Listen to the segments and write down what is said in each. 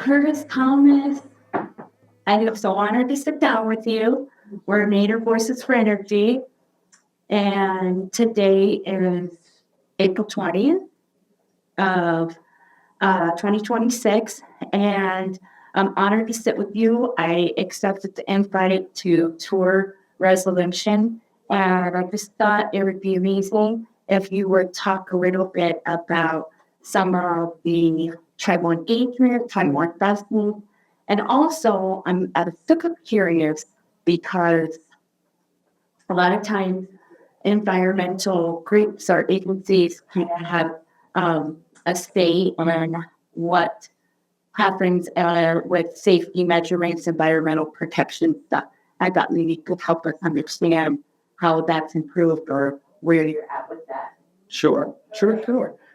Curtis Thomas, I am so honored to sit down with you. We're Native Voices for Energy, and today is April 20th of 2026, and I'm honored to sit with you. I accepted the invite to tour Resolution, and I just thought it would be amazing if you would talk a little bit about some of the tribal engagement, tribal investment, and also I'm super curious because a lot of times environmental groups or agencies kind of have a say on what happens with safety measurements, environmental protection stuff. I thought maybe you could help us understand how that's improved or where you're at with that. Sure.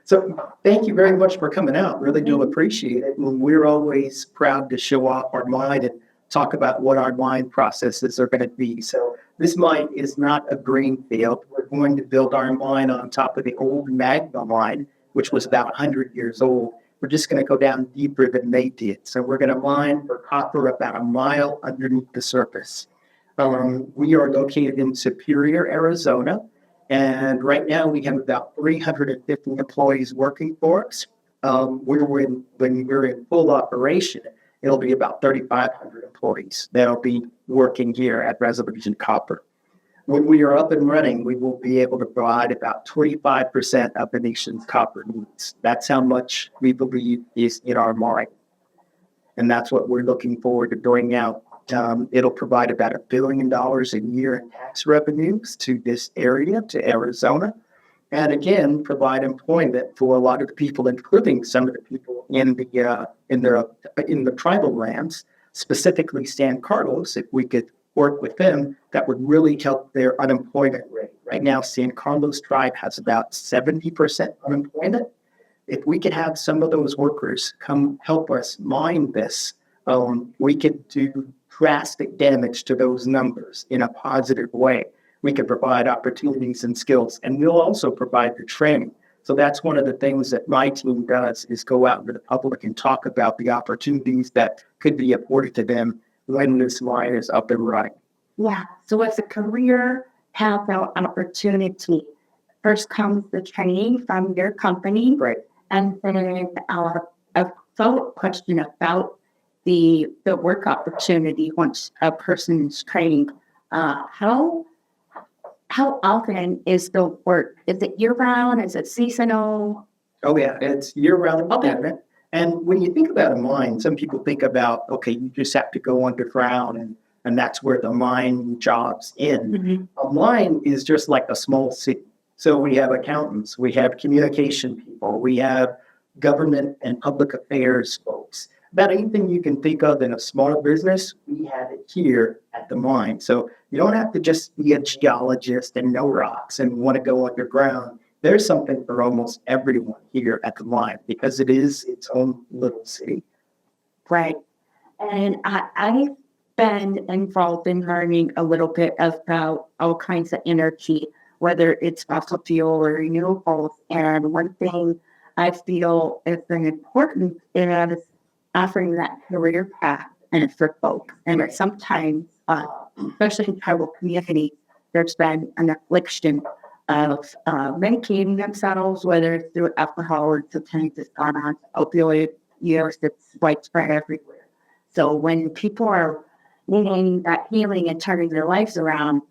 So thank you very much for coming out. Really do appreciate it. We're always proud to show off our mine and talk about what our mine processes are going to be. So this mine is not a green field. We're going to build our mine on top of the old magma mine, which was about 100 years old. We're just going to go down deeper than they did. So we're going to mine for copper about a mile underneath the surface. We are located in Superior, Arizona. And right now we have about 350 employees working for us. When we're in full operation, it'll be about 3,500 employees that'll be working here at Resolution Copper. When we are up and running, we will be able to provide about 25% of the nation's copper needs. That's how much we believe is in our mine. And that's what we're looking forward to doing now. It'll provide about $1 billion a year in tax revenues to this area, to Arizona. And again, provide employment for a lot of the people, including some of the people in the tribal lands, specifically San Carlos. If we could work with them, that would really help their unemployment rate. Right now, San Carlos tribe has about 70% unemployment. If we could have some of those workers come help us mine this, we could do drastic damage to those numbers in a positive way. We could provide opportunities and skills, and we'll also provide the training. So that's one of the things that my team does, is go out into the public and talk about the opportunities that could be afforded to them when this mine is up and running. Yeah. So as a career path out opportunity, first comes the training from your company. Right. And then a follow-up question about the work opportunity once a person is trained. How often is the work? Is it year-round? Is it seasonal? Oh, yeah. It's year-round. Okay. And when you think about a mine, some people think about, okay, you just have to go underground and that's where the mine jobs end. Mm-hmm. A mine is just like a small city. So we have accountants, we have communication people, we have government and public affairs folks. About anything you can think of in a small business, we have it here at the mine. So you don't have to just be a geologist and know rocks and want to go underground. There's something for almost everyone here at the mine because it is its own little city. Right. And I've been involved in learning a little bit about all kinds of energy, whether it's fossil fuel or renewables. And one thing I feel is very important is offering that career path and for folks. And sometimes, especially in tribal communities, there's been an affliction of medicating themselves, whether it's through alcohol or sometimes it's gone on opioid use that's widespread everywhere. So when people are needing that healing and turning their lives around,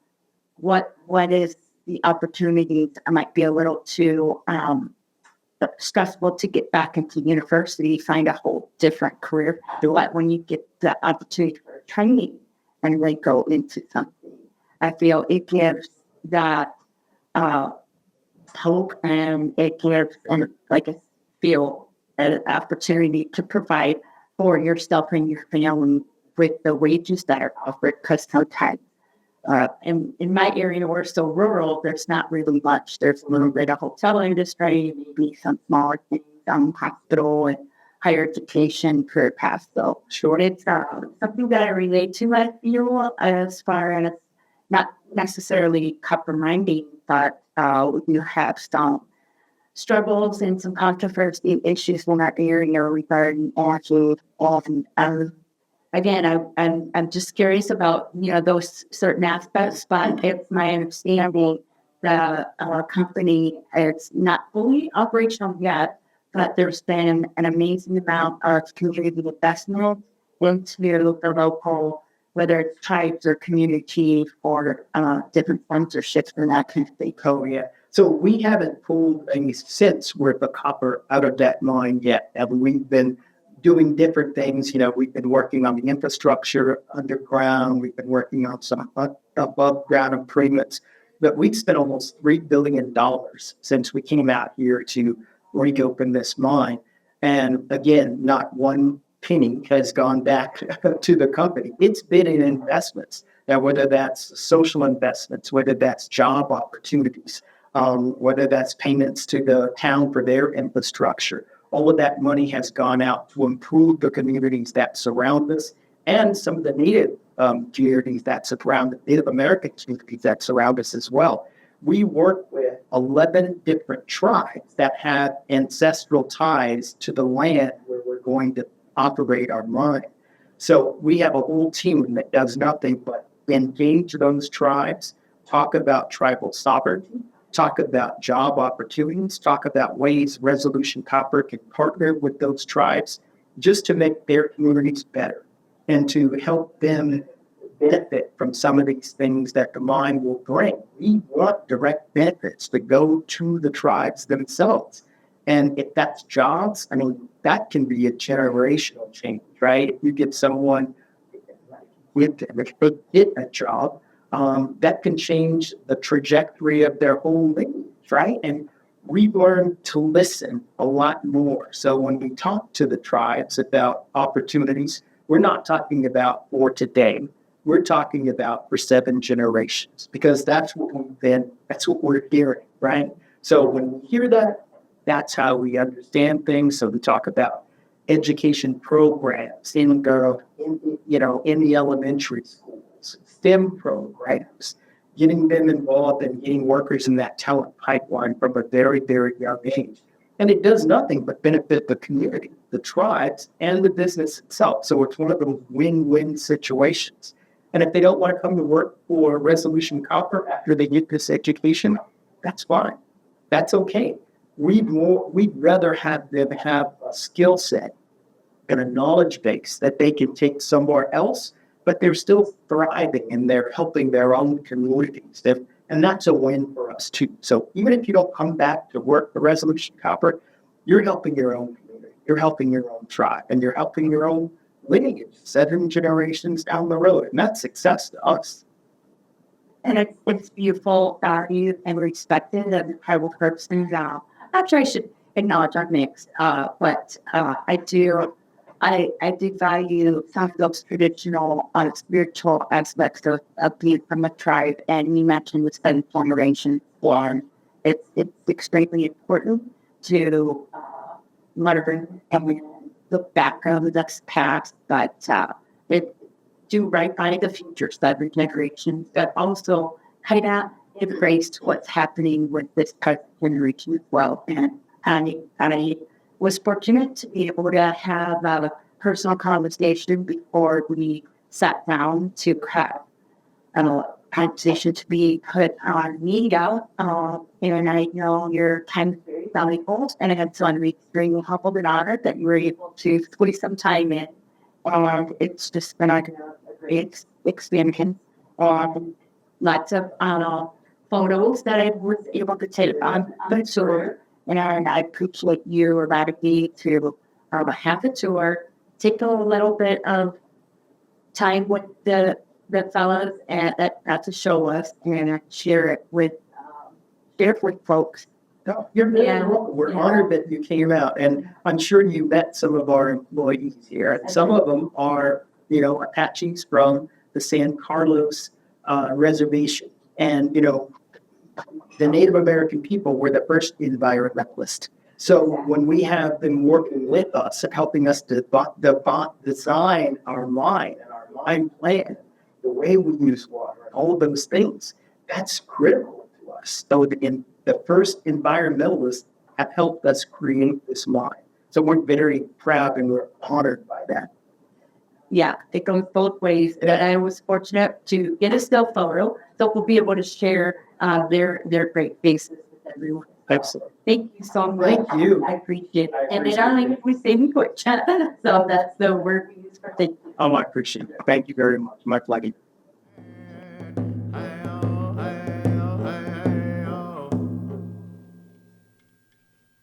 what is the opportunities? I might be a little too stressful to get back into university, find a whole different career. But when you get the opportunity for training and really go into something, I feel it gives that hope, and it gives, like I feel, an opportunity to provide for yourself and your family with the wages that are offered. Because sometimes in my area, we're so rural, there's not really much. There's a little bit of hotel industry, maybe some smaller things, hospital and higher education career paths. So Sure. it's something that I relate to, I feel, as far as not necessarily copper mining, but you have some struggles and some controversy issues in our area regarding actually often. Again, I'm just curious about those certain aspects, but it's my understanding that our company is not fully operational yet, but there's been an amazing amount of community investment into the local, whether it's tribes or community or different sponsorships and that kind of thing. Oh, yeah. So we haven't pulled any cents worth of copper out of that mine yet. And we've been doing different things. We've been working on the infrastructure underground. We've been working on some above ground improvements. But we've spent almost $3 billion since we came out here to reopen this mine. And again, not one penny has gone back to the company. It's been in investments. Now, whether that's social investments, whether that's job opportunities, whether that's payments to the town for their infrastructure, all of that money has gone out to improve the communities that surround us and some of the native communities that surround Native American communities that surround us as well. We work with 11 different tribes that have ancestral ties to the land where we're going to operate our mine. So we have a whole team that does nothing but engage those tribes, talk about tribal sovereignty, talk about job opportunities, talk about ways Resolution Copper can partner with those tribes just to make their communities better and to help them benefit from some of these things that the mine will bring. We want direct benefits to go to the tribes themselves. And if that's jobs, that can be a generational change, right? If you get someone with a job, that can change the trajectory of their whole life, right? And we've learned to listen a lot more. So when we talk to the tribes about opportunities, we're not talking about for today. We're talking about for 7 generations, because that's what we're hearing, right? So when we hear that, that's how we understand things. So we talk about education programs in the elementary schools, STEM programs, getting them involved and getting workers in that talent pipeline from a very, very young age. And it does nothing but benefit the community, the tribes, and the business itself. So it's one of those win-win situations. And if they don't want to come to work for Resolution Copper after they get this education, that's fine. That's okay. We'd rather have them have a skill set and a knowledge base that they can take somewhere else, but they're still thriving and they're helping their own communities. And that's a win for us too. So even if you don't come back to work for Resolution Copper, you're helping your own community, you're helping your own tribe, and you're helping your own lineage 7 generations down the road. And that's success to us. And it's beautiful, valued, and respected as a tribal person. Actually, I should acknowledge our mix, but I do value some of those traditional, spiritual aspects of being from a tribe. And you mentioned with 7 generations born, it's extremely important to learn and look back on that's past, but it do right by the future 7 generations, but also kind of embrace what's happening with this present generation as well. And I was fortunate to be able to have a personal conversation before we sat down to have a conversation to be put on media. And I know your time is very valuable, and so I'm extremely humbled and honored that you were able to squeeze some time in. It's just been a great experience. Lots of photos that I was able to take on the tour. And I appreciate you allowing me to have the tour, take a little bit of time with the fellows that to show us and share it with folks. No, we're honored that you came out, and I'm sure you met some of our employees here. And some of them are, Apaches from the San Carlos reservation, and the Native American people were the first environmentalists. So when we have them working with us and helping us to design our mine and our mine plan, the way we use water and all of those things, that's critical to us. So the first environmentalists have helped us create this line. So we're very proud and we're honored by that. Yeah, it goes both ways. And I was fortunate to get a still photo, so we'll be able to share their great faces with everyone. Excellent. Thank you so much. Thank you. I appreciate it. I And they appreciate don't like we say in quick chat, so that's the word we use for thank you. I appreciate it. Thank you very much. My pleasure.